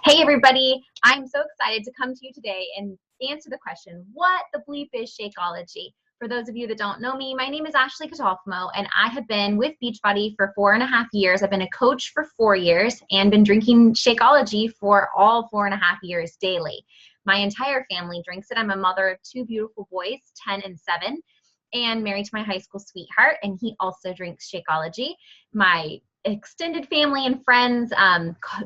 Hey everybody, I'm so excited to come to you today and answer the question, what the bleep is Shakeology? For those of you that don't know me, my name is Ashley Catalfamo and I have been with Beachbody for 4.5 years. I've been a coach for 4 years and been drinking Shakeology for all 4.5 years daily. My entire family drinks it. I'm a mother of 2 beautiful boys, 10 and 7, and married to my high school sweetheart, and he also drinks Shakeology. My extended family and friends,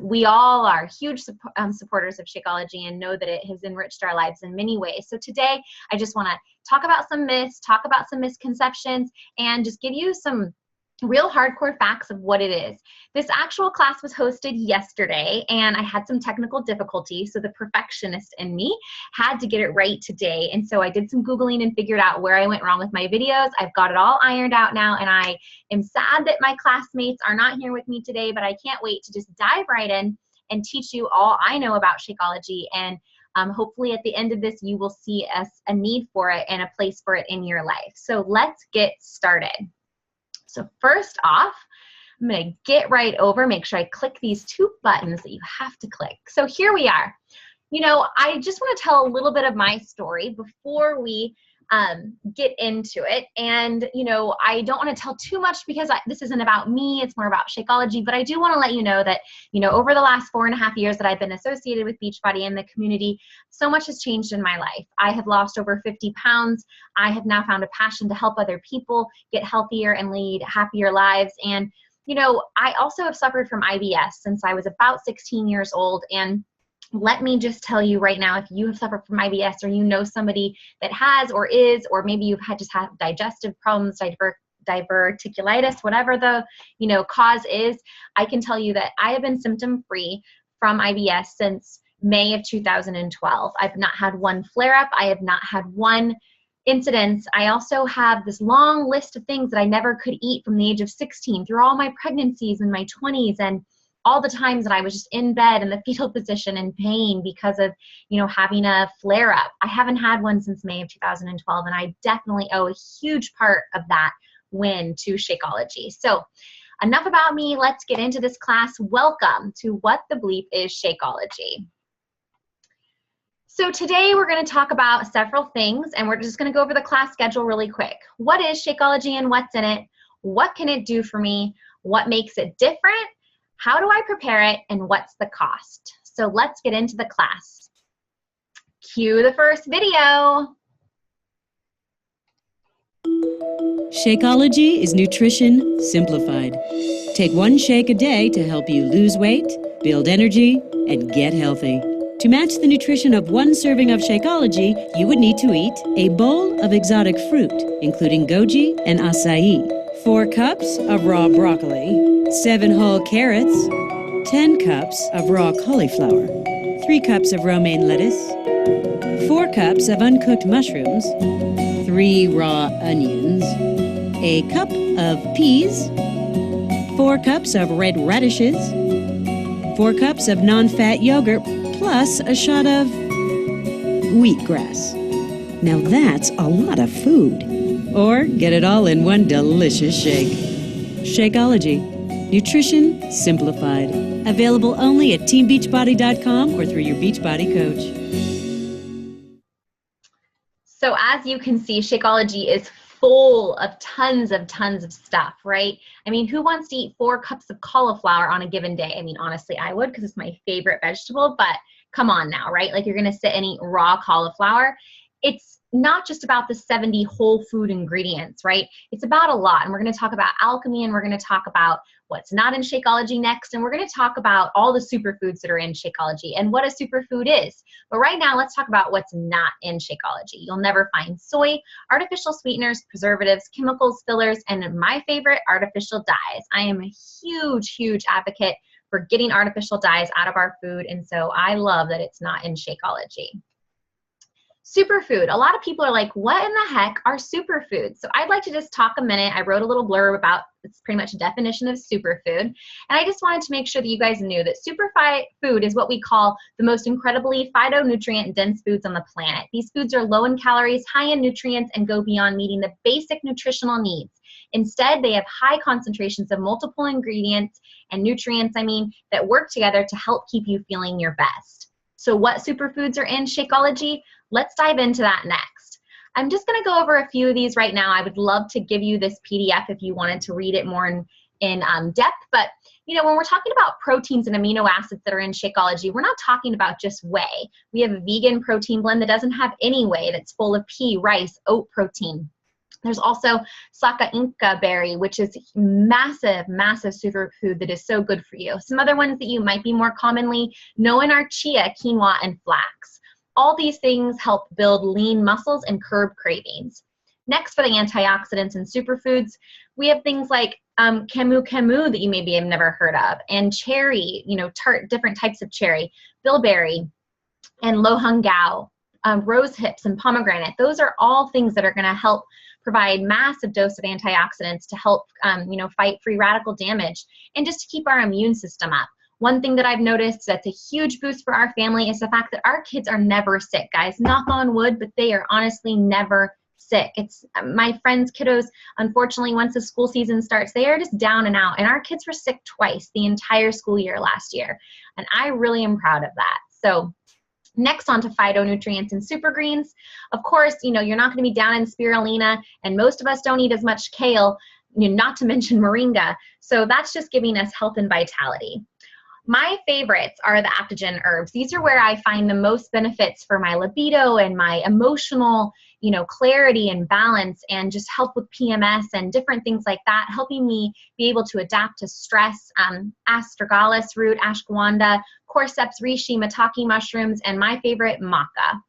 we all are huge supporters of Shakeology and know that it has enriched our lives in many ways. So today, I just want to talk about some myths, talk about some misconceptions, and just give you some real hardcore facts of what it is. This actual class was hosted yesterday and I had some technical difficulties, so the perfectionist in me had to get it right today. And so I did some Googling and figured out where I went wrong with my videos. I've got it all ironed out now, and I am sad that my classmates are not here with me today, but I can't wait to just dive right in and teach you all I know about Shakeology. And hopefully at the end of this, you will see a need for it and a place for it in your life. So let's get started. So first off, I'm going to get right over, make sure I click these 2 buttons that you have to click. So here we are. You know, I just want to tell a little bit of my story before we get into it. And, you know, I don't want to tell too much because this isn't about me, it's more about Shakeology, but I do want to let you know that, you know, over the last 4.5 years that I've been associated with Beachbody and the community, so much has changed in my life. I have lost over 50 pounds. I have now found a passion to help other people get healthier and lead happier lives. And, you know, I also have suffered from IBS since I was about 16 years old. And let me just tell you right now, if you have suffered from IBS or you know somebody that has or is, or maybe you've just had digestive problems, diverticulitis, whatever the cause is, I can tell you that I have been symptom-free from IBS since May of 2012. I've not had one flare-up. I have not had one incidence. I also have this long list of things that I never could eat from the age of 16 through all my pregnancies in my 20s, and all the times that I was just in bed in the fetal position in pain because of, you know, having a flare-up. I haven't had one since May of 2012, and I definitely owe a huge part of that win to Shakeology. So enough about me. Let's get into this class. Welcome to What the Bleep is Shakeology. So today we're going to talk about several things, and we're just going to go over the class schedule really quick. What is Shakeology and what's in it? What can it do for me? What makes it different? How do I prepare it, and what's the cost? So let's get into the class. Cue the first video. Shakeology is nutrition simplified. Take 1 shake a day to help you lose weight, build energy, and get healthy. To match the nutrition of 1 serving of Shakeology, you would need to eat a bowl of exotic fruit, including goji and acai, 4 cups of raw broccoli, 7 whole carrots, 10 cups of raw cauliflower, 3 cups of romaine lettuce, 4 cups of uncooked mushrooms, 3 raw onions, a cup of peas, 4 cups of red radishes, 4 cups of non-fat yogurt, plus a shot of wheatgrass. Now that's a lot of food. Or get it all in 1 delicious shake. Shakeology. Nutrition simplified. Available only at teambeachbody.com or through your Beachbody coach. So as you can see, Shakeology is full of tons of stuff, right? I mean, who wants to eat 4 cups of cauliflower on a given day? I mean, honestly, I would, because it's my favorite vegetable, but come on now, right? Like, you're going to sit and eat raw cauliflower. It's not just about the 70 whole food ingredients, right? It's about a lot. And we're going to talk about alchemy, and we're going to talk about what's not in Shakeology next. And we're going to talk about all the superfoods that are in Shakeology and what a superfood is. But right now, let's talk about what's not in Shakeology. You'll never find soy, artificial sweeteners, preservatives, chemicals, fillers, and my favorite, artificial dyes. I am a huge advocate for getting artificial dyes out of our food. And so I love that it's not in Shakeology. Superfood. A lot of people are like, what in the heck are superfoods? So I'd like to just talk a minute. I wrote a little blurb about, it's pretty much a definition of superfood. And I just wanted to make sure that you guys knew that superfood is what we call the most incredibly phytonutrient dense foods on the planet. These foods are low in calories, high in nutrients, and go beyond meeting the basic nutritional needs. Instead, they have high concentrations of multiple ingredients and nutrients, that work together to help keep you feeling your best. So what superfoods are in Shakeology? Let's dive into that next. I'm just going to go over a few of these right now. I would love to give you this PDF if you wanted to read it more in depth, but when we're talking about proteins and amino acids that are in Shakeology, we're not talking about just whey. We have a vegan protein blend that doesn't have any whey, that's full of pea, rice, oat protein. There's also Saka Inca berry, which is massive, massive superfood that is so good for you. Some other ones that you might be more commonly knowing are chia, quinoa, and flax. All these things help build lean muscles and curb cravings. Next, for the antioxidants and superfoods, we have things like camu that you maybe have never heard of, and cherry, different types of cherry, bilberry, and lohengao, rose hips, and pomegranate. Those are all things that are going to help provide massive dose of antioxidants to help, fight free radical damage and just to keep our immune system up. One thing that I've noticed that's a huge boost for our family is the fact that our kids are never sick, guys. Knock on wood, but they are honestly never sick. It's my friends' kiddos, unfortunately, once the school season starts, they are just down and out. And our kids were sick twice the entire school year last year. And I really am proud of that. So next, on to phytonutrients and super greens. Of course, you're not going to be down in spirulina, and most of us don't eat as much kale, not to mention moringa. So that's just giving us health and vitality. My favorites are the adaptogen herbs. These are where I find the most benefits for my libido and my emotional, clarity and balance, and just help with PMS and different things like that, helping me be able to adapt to stress. Astragalus root, ashwagandha, cordyceps, reishi, maitake mushrooms, and my favorite, maca.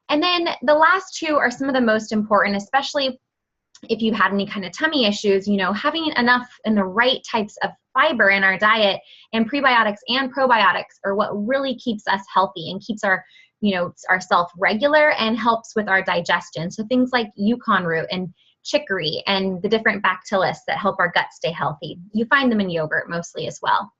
And then the last two are some of the most important, especially if you've had any kind of tummy issues. Having enough and the right types of fiber in our diet, and prebiotics and probiotics are what really keeps us healthy and keeps our ourself regular and helps with our digestion. So things like Yukon root and chicory and the different bacillus that help our gut stay healthy. You find them in yogurt mostly as well.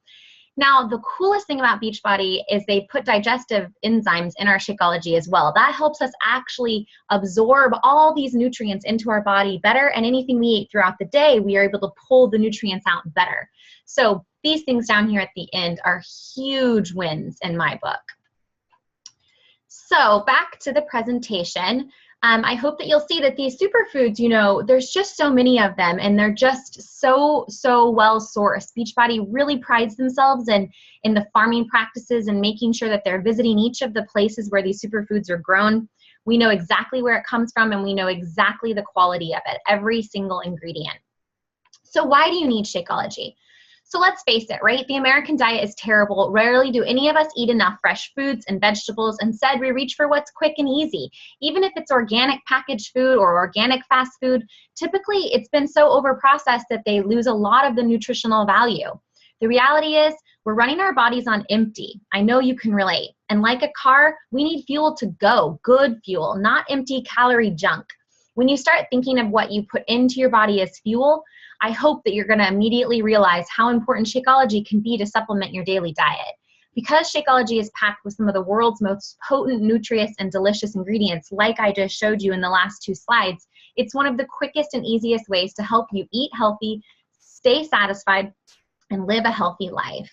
Now, the coolest thing about Beachbody is they put digestive enzymes in our Shakeology as well. That helps us actually absorb all these nutrients into our body better, and anything we eat throughout the day, we are able to pull the nutrients out better. So these things down here at the end are huge wins in my book. So back to the presentation. I hope that you'll see that these superfoods, there's just so many of them, and they're just so well sourced. Beachbody really prides themselves in the farming practices and making sure that they're visiting each of the places where these superfoods are grown. We know exactly where it comes from, and we know exactly the quality of it, every single ingredient. So why do you need Shakeology? So let's face it, right? The American diet is terrible. Rarely do any of us eat enough fresh foods and vegetables. Instead, we reach for what's quick and easy. Even if it's organic packaged food or organic fast food, typically it's been so overprocessed that they lose a lot of the nutritional value. The reality is we're running our bodies on empty. I know you can relate. And like a car, we need fuel to go, good fuel, not empty calorie junk. When you start thinking of what you put into your body as fuel, I hope that you're going to immediately realize how important Shakeology can be to supplement your daily diet. Because Shakeology is packed with some of the world's most potent, nutritious, and delicious ingredients, like I just showed you in the last two slides, it's one of the quickest and easiest ways to help you eat healthy, stay satisfied, and live a healthy life.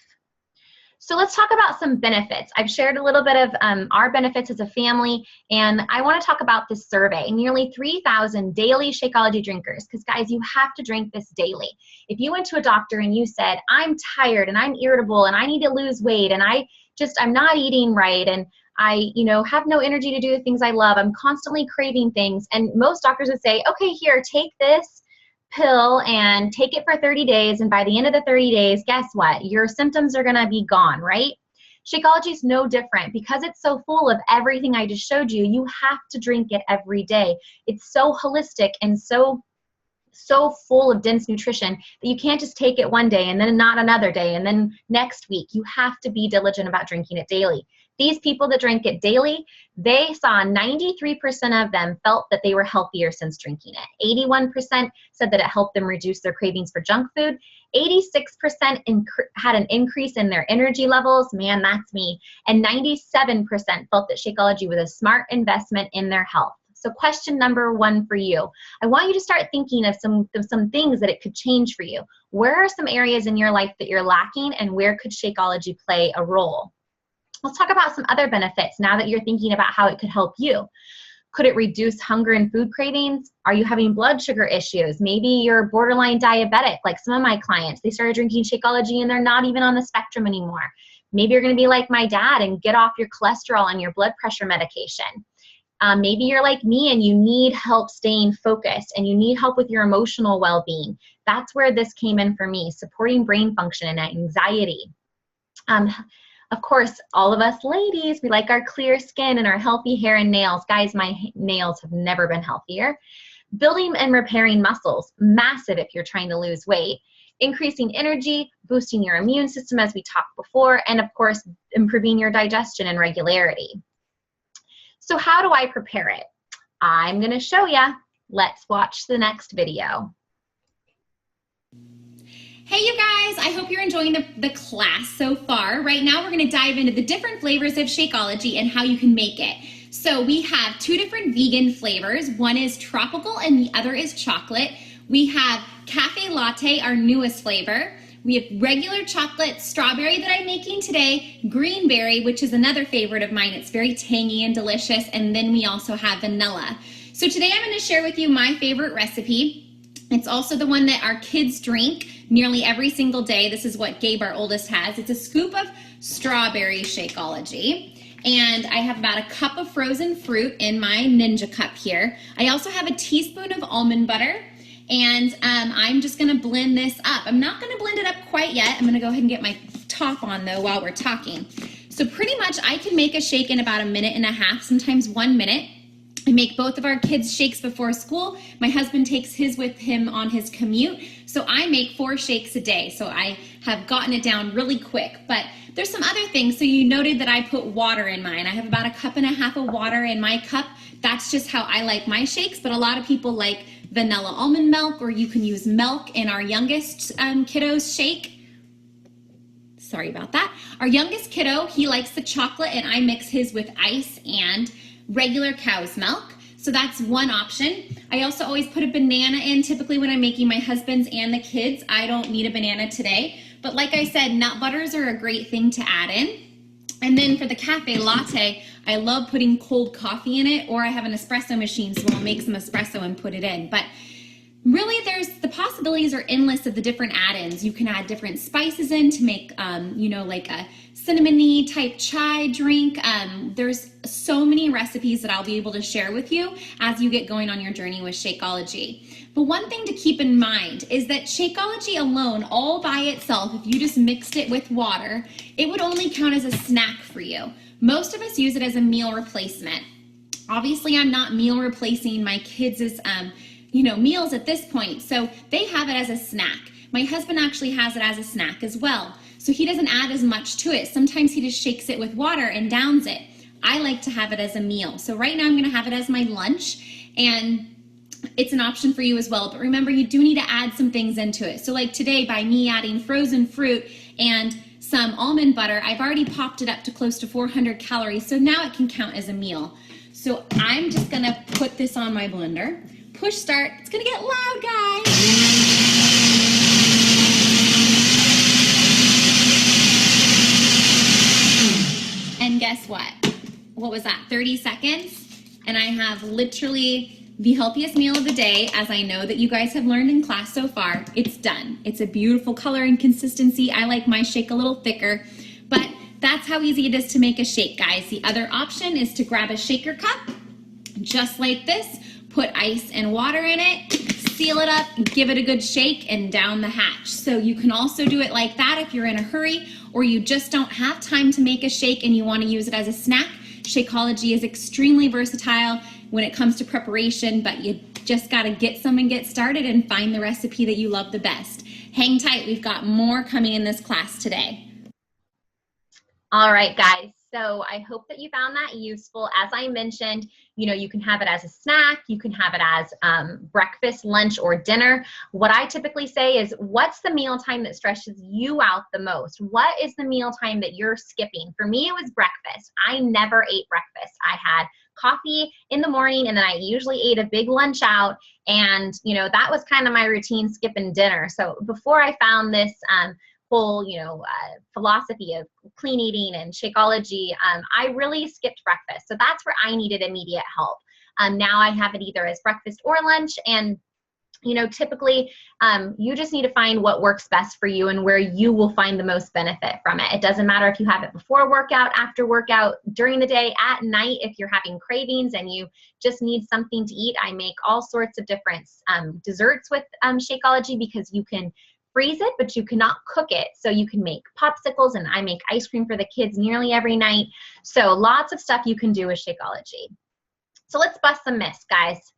So let's talk about some benefits. I've shared a little bit of our benefits as a family, and I want to talk about this survey. Nearly 3,000 daily Shakeology drinkers, because guys, you have to drink this daily. If you went to a doctor and you said, I'm tired and I'm irritable and I need to lose weight and I'm not eating right and I have no energy to do the things I love, I'm constantly craving things, and most doctors would say, okay, here, take this pill and take it for 30 days, and by the end of the 30 days, guess what? Your symptoms are going to be gone, right? Shakeology is no different. Because it's so full of everything I just showed you, you have to drink it every day. It's so holistic and so full of dense nutrition that you can't just take it one day and then not another day and then next week. You have to be diligent about drinking it daily. These people that drink it daily, they saw 93% of them felt that they were healthier since drinking it. 81% said that it helped them reduce their cravings for junk food. 86% had an increase in their energy levels. Man, that's me. And 97% felt that Shakeology was a smart investment in their health. So question number 1 for you, I want you to start thinking of some things that it could change for you. Where are some areas in your life that you're lacking, and where could Shakeology play a role? Let's talk about some other benefits now that you're thinking about how it could help you. Could it reduce hunger and food cravings? Are you having blood sugar issues? Maybe you're borderline diabetic, like some of my clients. They started drinking Shakeology and they're not even on the spectrum anymore. Maybe you're going to be like my dad and get off your cholesterol and your blood pressure medication. Maybe you're like me and you need help staying focused and you need help with your emotional well-being. That's where this came in for me, supporting brain function and anxiety. Of course, all of us ladies, we like our clear skin and our healthy hair and nails. Guys, my nails have never been healthier. Building and repairing muscles, massive if you're trying to lose weight. Increasing energy, boosting your immune system as we talked before, and of course, improving your digestion and regularity. So how do I prepare it? I'm gonna show ya. Let's watch the next video. Hey you guys, I hope you're enjoying the class so far. Right now we're going to dive into the different flavors of Shakeology and how you can make it. So we have 2 different vegan flavors. One is tropical and the other is chocolate. We have cafe latte, our newest flavor. We have regular chocolate strawberry that I'm making today, green berry, which is another favorite of mine. It's very tangy and delicious. And then we also have vanilla. So today I'm going to share with you my favorite recipe. It's also the one that our kids drink nearly every single day. This is what Gabe, our oldest, has. It's a scoop of strawberry Shakeology. And I have about a cup of frozen fruit in my Ninja cup here. I also have a teaspoon of almond butter. And I'm just going to blend this up. I'm not going to blend it up quite yet. I'm going to go ahead and get my top on, though, while we're talking. So pretty much I can make a shake in about 1.5 minutes, sometimes 1 minute. I make both of our kids shakes before school. My husband takes his with him on his commute. So I make 4 shakes a day. So I have gotten it down really quick. But there's some other things. So you noted that I put water in mine. I have about 1.5 cups of water in my cup. That's just how I like my shakes. But a lot of people like vanilla almond milk, or you can use milk in our youngest kiddo's shake. Sorry about that. Our youngest kiddo, he likes the chocolate, and I mix his with ice and regular cow's milk. So that's one option. I also always put a banana in, typically when I'm making my husband's and the kids. I don't need a banana today. But like I said, nut butters are a great thing to add in. And then for the cafe latte, I love putting cold coffee in it, or I have an espresso machine, so I'll make some espresso and put it in. But really, the possibilities are endless of the different add-ins. You can add different spices in to make, like a cinnamony type chai drink. There's so many recipes that I'll be able to share with you as you get going on your journey with Shakeology. But one thing to keep in mind is that Shakeology alone, all by itself, if you just mixed it with water, it would only count as a snack for you. Most of us use it as a meal replacement. Obviously, I'm not meal replacing my kids' meals at this point, so they have it as a snack. My husband actually has it as a snack as well, so he doesn't add as much to it. Sometimes he just shakes it with water and downs it. I like to have it as a meal. So right now I'm going to have it as my lunch, and it's an option for you as well. But remember, you do need to add some things into it. So like today, by me adding frozen fruit and some almond butter, I've already popped it up to close to 400 calories, so now it can count as a meal. So I'm just going to put this on my blender. Push start. It's going to get loud, guys. And guess what? What was that? 30 seconds? And I have literally the healthiest meal of the day, as I know that you guys have learned in class so far. It's done. It's a beautiful color and consistency. I like my shake a little thicker, but that's how easy it is to make a shake, guys. The other option is to grab a shaker cup, just like this, put ice and water in it, seal it up, give it a good shake, and down the hatch. So you can also do it like that if you're in a hurry, or you just don't have time to make a shake and you want to use it as a snack. Shakeology is extremely versatile when it comes to preparation, but you just got to get some and get started and find the recipe that you love the best. Hang tight, we've got more coming in this class today. All right, guys. So I hope that you found that useful. As I mentioned, you can have it as a snack, you can have it as breakfast, lunch, or dinner. What I typically say is, what's the mealtime that stresses you out the most? What is the mealtime that you're skipping? For me, it was breakfast. I never ate breakfast. I had coffee in the morning, and then I usually ate a big lunch out. And, you know, that was kind of my routine, skipping dinner. So before I found this whole, philosophy of clean eating and Shakeology, I really skipped breakfast. So that's where I needed immediate help. Now I have it either as breakfast or lunch. And typically you just need to find what works best for you and where you will find the most benefit from it. It doesn't matter if you have it before workout, after workout, during the day, at night, if you're having cravings and you just need something to eat. I make all sorts of different desserts with Shakeology, because you can freeze it, but you cannot cook it. So you can make popsicles, and I make ice cream for the kids nearly every night. So lots of stuff you can do with Shakeology. So let's bust some myths, guys.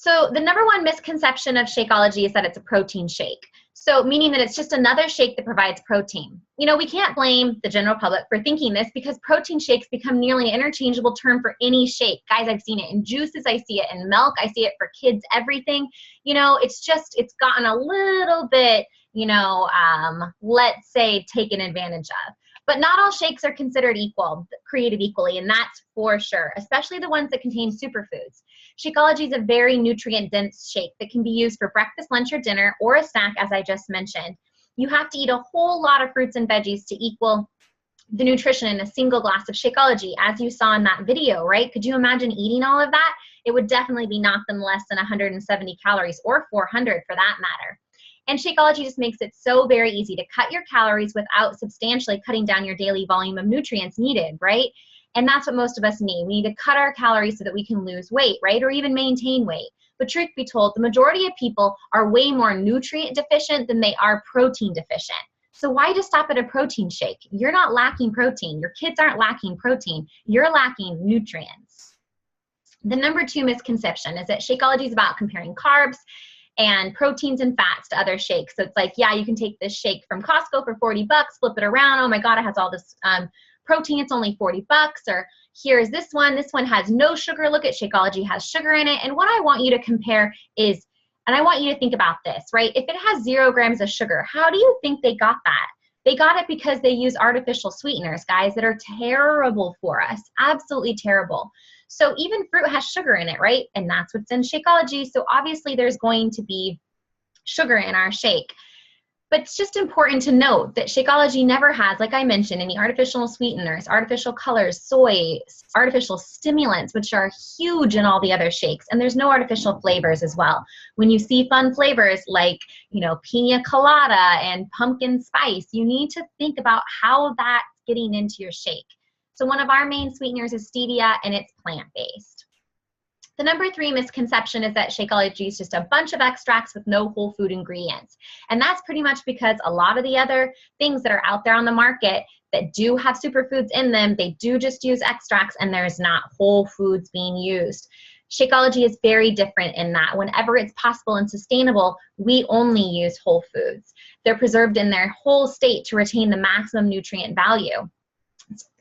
So the number one misconception of Shakeology is that it's a protein shake. So meaning that it's just another shake that provides protein. We can't blame the general public for thinking this, because protein shakes become nearly an interchangeable term for any shake. Guys, I've seen it in juices, I see it in milk, I see it for kids, everything. It's gotten a little bit, let's say, taken advantage of. But not all shakes are considered created equally, and that's for sure, especially the ones that contain superfoods. Shakeology is a very nutrient-dense shake that can be used for breakfast, lunch, or dinner, or a snack, as I just mentioned. You have to eat a whole lot of fruits and veggies to equal the nutrition in a single glass of Shakeology, as you saw in that video, right? Could you imagine eating all of that? It would definitely be nothing less than 170 calories, or 400 for that matter. And Shakeology just makes it so very easy to cut your calories without substantially cutting down your daily volume of nutrients needed, right? And that's what most of us need. We need to cut our calories so that we can lose weight, right? Or even maintain weight. But truth be told, the majority of people are way more nutrient deficient than they are protein deficient. So why just stop at a protein shake? You're not lacking protein. Your kids aren't lacking protein. You're lacking nutrients. The number two misconception is that Shakeology is about comparing carbs and proteins and fats to other shakes. So it's like, yeah, you can take this shake from Costco for 40 bucks, flip it around. Oh my God, it has all this protein. It's only 40 bucks. Or here's this one. This one has no sugar. Look at Shakeology has sugar in it. And what I want you to compare is, and I want you to think about this, right? If it has 0 grams of sugar, how do you think they got that? They got it because they use artificial sweeteners, guys, that are terrible for us. Absolutely terrible. So even fruit has sugar in it, right? And that's what's in Shakeology. So obviously there's going to be sugar in our shake. But it's just important to note that Shakeology never has, like I mentioned, any artificial sweeteners, artificial colors, soy, artificial stimulants, which are huge in all the other shakes. And there's no artificial flavors as well. When you see fun flavors like, pina colada and pumpkin spice, you need to think about how that's getting into your shake. So one of our main sweeteners is stevia, and it's plant-based. The number 3 misconception is that Shakeology is just a bunch of extracts with no whole food ingredients. And that's pretty much because a lot of the other things that are out there on the market that do have superfoods in them, they do just use extracts, and there's not whole foods being used. Shakeology is very different in that whenever it's possible and sustainable, we only use whole foods. They're preserved in their whole state to retain the maximum nutrient value.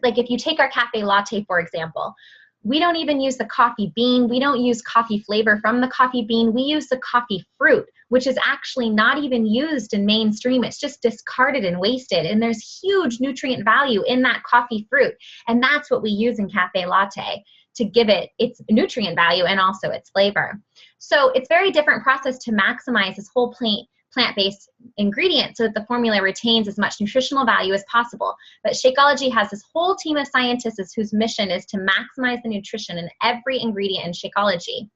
Like if you take our cafe latte, for example, we don't even use the coffee bean. We don't use coffee flavor from the coffee bean. We use the coffee fruit, which is actually not even used in mainstream. It's just discarded and wasted. And there's huge nutrient value in that coffee fruit. And that's what we use in cafe latte to give it its nutrient value and also its flavor. So it's a very different process to maximize this whole plant-based ingredient so that the formula retains as much nutritional value as possible. But Shakeology has this whole team of scientists whose mission is to maximize the nutrition in every ingredient in Shakeology.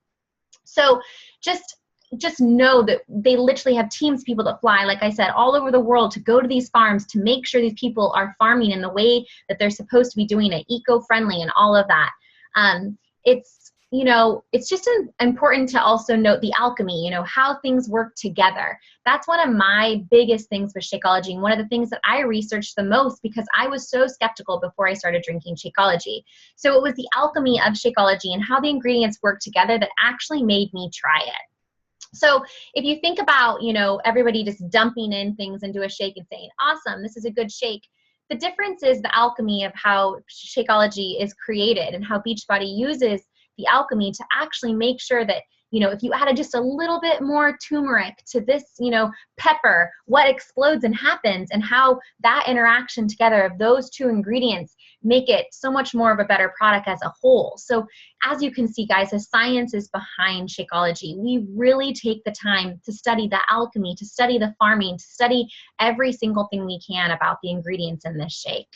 So just know that they literally have teams of people that fly, like I said, all over the world to go to these farms to make sure these people are farming in the way that they're supposed to be doing it, eco-friendly and all of that. It's just important to also note the alchemy, how things work together. That's one of my biggest things with Shakeology, and one of the things that I researched the most because I was so skeptical before I started drinking Shakeology. So it was the alchemy of Shakeology and how the ingredients work together that actually made me try it. So if you think about, everybody just dumping in things into a shake and saying, awesome, this is a good shake. The difference is the alchemy of how Shakeology is created and how Beachbody uses the alchemy to actually make sure that if you added just a little bit more turmeric to this, pepper, what explodes and happens, and how that interaction together of those two ingredients make it so much more of a better product as a whole. So as you can see, guys, the science is behind Shakeology. We really take the time to study the alchemy, to study the farming, to study every single thing we can about the ingredients in this shake.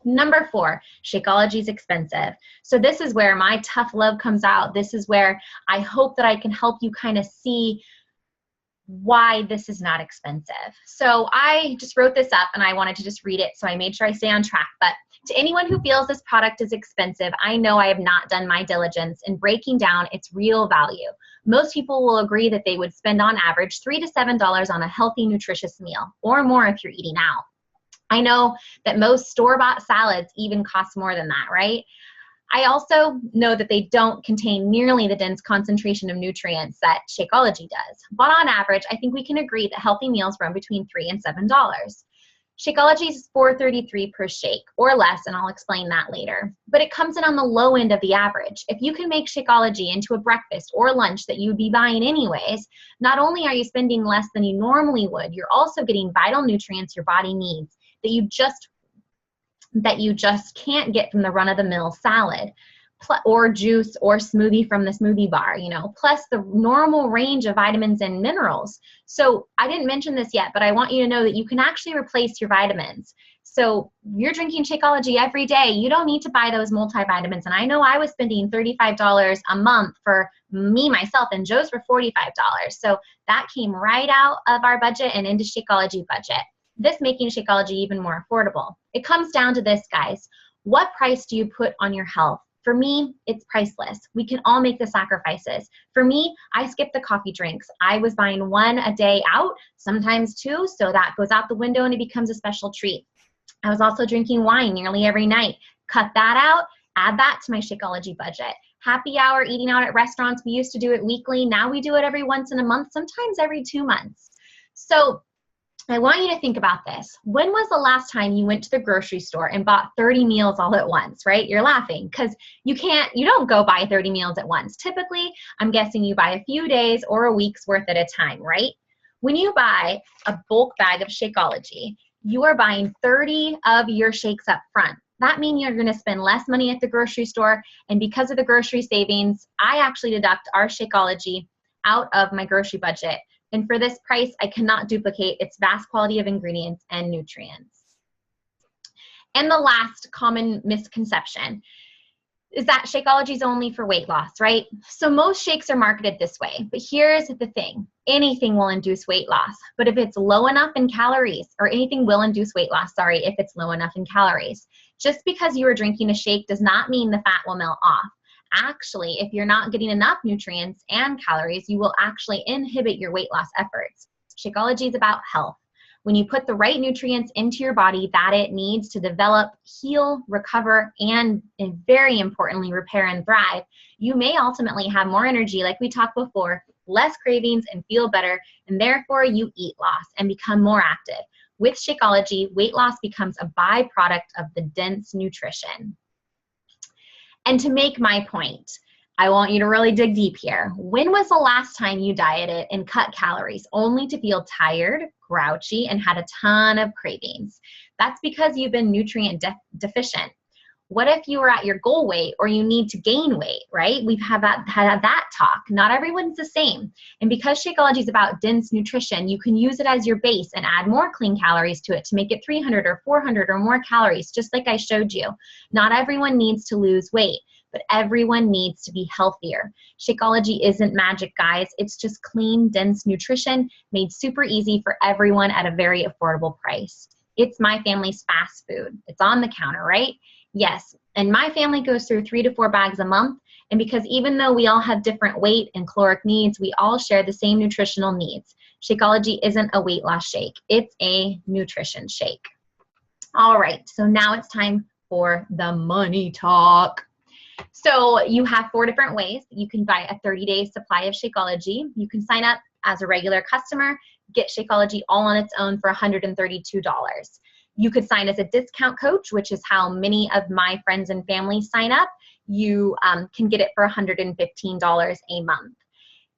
Number 4, Shakeology is expensive. So this is where my tough love comes out. This is where I hope that I can help you kind of see why this is not expensive. So I just wrote this up and I wanted to just read it, so I made sure I stay on track. But to anyone who feels this product is expensive, I know I have not done my diligence in breaking down its real value. Most people will agree that they would spend on average $3 to $7 on a healthy, nutritious meal, or more if you're eating out. I know that most store-bought salads even cost more than that, right? I also know that they don't contain nearly the dense concentration of nutrients that Shakeology does. But on average, I think we can agree that healthy meals run between $3 and $7. Shakeology is $4.33 per shake or less, and I'll explain that later. But it comes in on the low end of the average. If you can make Shakeology into a breakfast or lunch that you would be buying anyways, not only are you spending less than you normally would, you're also getting vital nutrients your body needs that you just can't get from the run-of-the-mill salad or juice or smoothie from the smoothie bar, plus the normal range of vitamins and minerals. So I didn't mention this yet, but I want you to know that you can actually replace your vitamins. So you're drinking Shakeology every day. You don't need to buy those multivitamins. And I know I was spending $35 a month for me, myself, and Joe's for $45. So that came right out of our budget and into Shakeology budget. This making Shakeology even more affordable. It comes down to this, guys. What price do you put on your health? For me, it's priceless. We can all make the sacrifices. For me, I skip the coffee drinks. I was buying one a day out, sometimes two, so that goes out the window and it becomes a special treat. I was also drinking wine nearly every night. Cut that out, add that to my Shakeology budget. Happy hour, eating out at restaurants, we used to do it weekly. Now we do it every once in a month, sometimes every 2 months. So I want you to think about this. When was the last time you went to the grocery store and bought 30 meals all at once, right? You're laughing because you don't go buy 30 meals at once. Typically, I'm guessing you buy a few days or a week's worth at a time, right? When you buy a bulk bag of Shakeology, you are buying 30 of your shakes up front. That means you're going to spend less money at the grocery store, and because of the grocery savings, I actually deduct our Shakeology out of my grocery budget. And for this price, I cannot duplicate its vast quality of ingredients and nutrients. And the last common misconception is that Shakeology is only for weight loss, right? So most shakes are marketed this way, but here's the thing. Anything will induce weight loss, but if it's low enough in calories, or anything will induce weight loss, sorry, if it's low enough in calories. Just because you are drinking a shake does not mean the fat will melt off. Actually, if you're not getting enough nutrients and calories, you will actually inhibit your weight loss efforts. Shakeology is about health. When you put the right nutrients into your body that it needs to develop, heal, recover, and very importantly, repair and thrive, you may ultimately have more energy, like we talked before, less cravings, and feel better, and therefore you eat loss and become more active. With Shakeology, weight loss becomes a byproduct of the dense nutrition. And to make my point, I want you to really dig deep here. When was the last time you dieted and cut calories only to feel tired, grouchy, and had a ton of cravings? That's because you've been nutrient deficient. What if you were at your goal weight or you need to gain weight, right? We've had that talk. Not everyone's the same. And because Shakeology is about dense nutrition, you can use it as your base and add more clean calories to it to make it 300 or 400 or more calories, just like I showed you. Not everyone needs to lose weight, but everyone needs to be healthier. Shakeology isn't magic, guys. It's just clean, dense nutrition made super easy for everyone at a very affordable price. It's my family's fast food. It's on the counter, right? Yes, and my family goes through 3 to 4 bags a month, and because even though we all have different weight and caloric needs, we all share the same nutritional needs. Shakeology isn't a weight loss shake. It's a nutrition shake. All right, so now it's time for the money talk. So you have 4 different ways. You can buy a 30-day supply of Shakeology. You can sign up as a regular customer, get Shakeology all on its own for $132. You could sign as a discount coach, which is how many of my friends and family sign up. You can get it for $115 a month.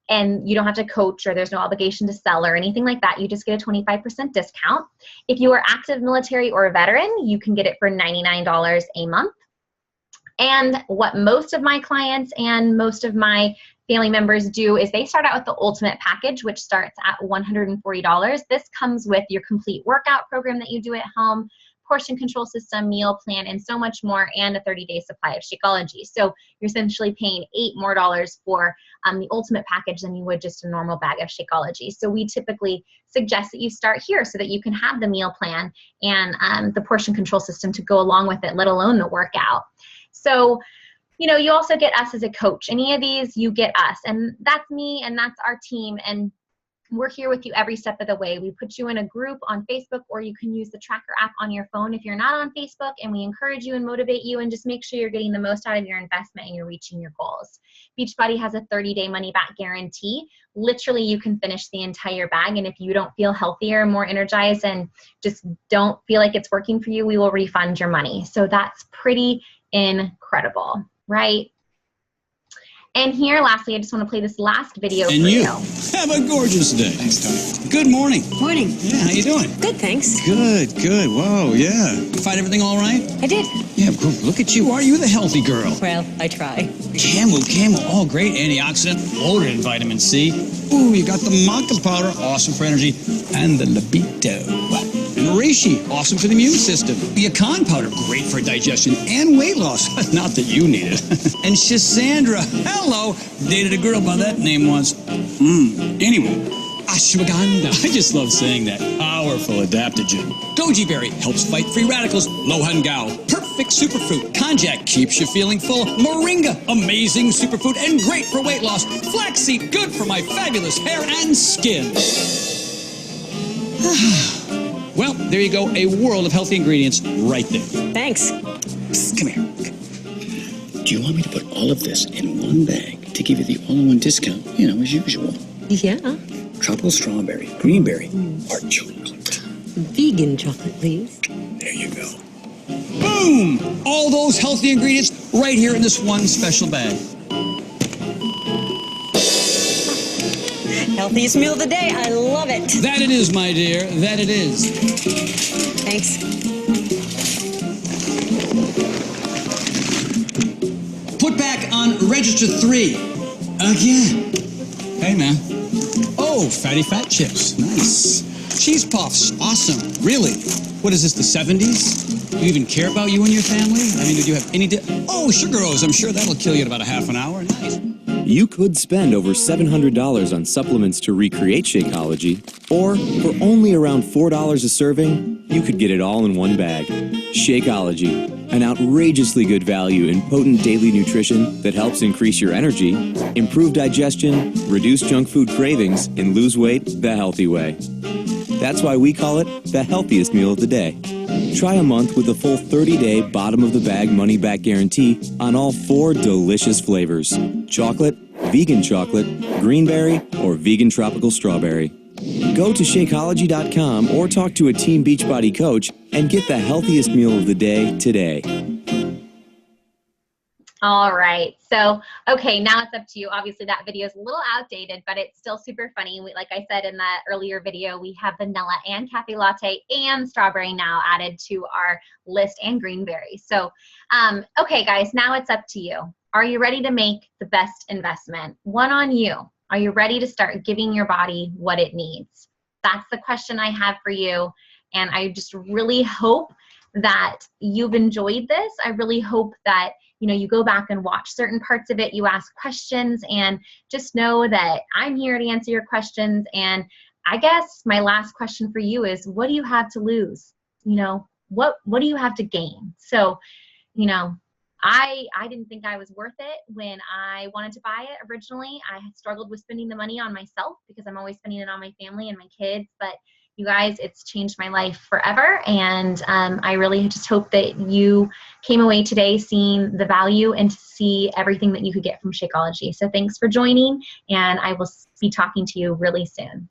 and you don't have to coach, or there's no obligation to sell or anything like that. You just get a 25% discount. If you are active military or a veteran, you can get it for $99 a month. And what most of my clients and most of my family members do is they start out with the ultimate package, which starts at $140. This comes with your complete workout program that you do at home, portion control system, meal plan, and so much more, and a 30-day supply of Shakeology. So you're essentially paying $8 more for the ultimate package than you would just a normal bag of Shakeology. So we typically suggest that you start here so that you can have the meal plan and the portion control system to go along with it, let alone the workout. So, you know, you also get us as a coach. Any of these, you get us. And that's me and that's our team. And we're here with you every step of the way. We put you in a group on Facebook, or you can use the tracker app on your phone if you're not on Facebook, and we encourage you and motivate you and just make sure you're getting the most out of your investment and you're reaching your goals. Beachbody has a 30-day money-back guarantee. Literally, you can finish the entire bag, and if you don't feel healthier, more energized, and just don't feel like it's working for you, we will refund your money. So that's pretty incredible, right? And here, lastly, I just want to play this last video for you. Have a gorgeous day. Thanks, Tony. Good morning. Morning. Yeah, how you doing? Good, thanks. Good, good. Whoa, yeah. Find everything all right? I did. Yeah, look at you. Are you the healthy girl? Well, I try. Camel, all great. Antioxidant, loaded in vitamin C. Ooh, you got the maca powder, awesome for energy. And the libido. And reishi, awesome for the immune system. The Akan powder, great for digestion and weight loss. Not that you need it. And Shisandra, hello. Dated a girl by that name once. Anyway, ashwagandha. I just love saying that. Powerful adaptogen. Goji berry helps fight free radicals. Lohan gao, perfect superfood. Konjac keeps you feeling full. Moringa, amazing superfood and great for weight loss. Flaxseed, good for my fabulous hair and skin. Well, there you go. A world of healthy ingredients right there. Thanks. Psst, come here. Do you want me to put all of this in one bag to give you the all-in-one discount, you know, as usual? Yeah. Tropical strawberry, greenberry, or chocolate. Vegan chocolate, please. There you go. Boom! All those healthy ingredients right here in this one special bag. Healthiest meal of the day. I love it. That it is, my dear. That it is. Thanks. Put back on register 3. Again. Hey, man. Oh, fatty fat chips. Nice. Cheese puffs. Awesome. Really? What is this, the 70s? Do you even care about you and your family? I mean, did you have any... Oh, sugar O's. I'm sure that'll kill you in about a half an hour. Nice. You could spend over $700 on supplements to recreate Shakeology, or for only around $4 a serving, you could get it all in one bag. Shakeology, an outrageously good value in potent daily nutrition that helps increase your energy, improve digestion, reduce junk food cravings, and lose weight the healthy way. That's why we call it the healthiest meal of the day. Try a month with a full 30-day bottom-of-the-bag money-back guarantee on all 4 delicious flavors: chocolate, vegan chocolate, greenberry, or vegan tropical strawberry. Go to Shakeology.com or talk to a Team Beachbody coach and get the healthiest meal of the day today. All right. So, okay, now it's up to you. Obviously, that video is a little outdated, but it's still super funny. Like I said in that earlier video, we have vanilla and cafe latte and strawberry now added to our list, and greenberry. So, okay, guys, now it's up to you. Are you ready to make the best investment? One on you. Are you ready to start giving your body what it needs? That's the question I have for you. And I just really hope that you've enjoyed this. I really hope that you go back and watch certain parts of it, you ask questions, and just know that I'm here to answer your questions. And I guess my last question for you is, what do you have to lose? What do you have to gain? So, I didn't think I was worth it when I wanted to buy it originally. I had struggled with spending the money on myself because I'm always spending it on my family and my kids. But you guys, it's changed my life forever. And I really just hope that you came away today seeing the value and to see everything that you could get from Shakeology. So thanks for joining, and I will be talking to you really soon.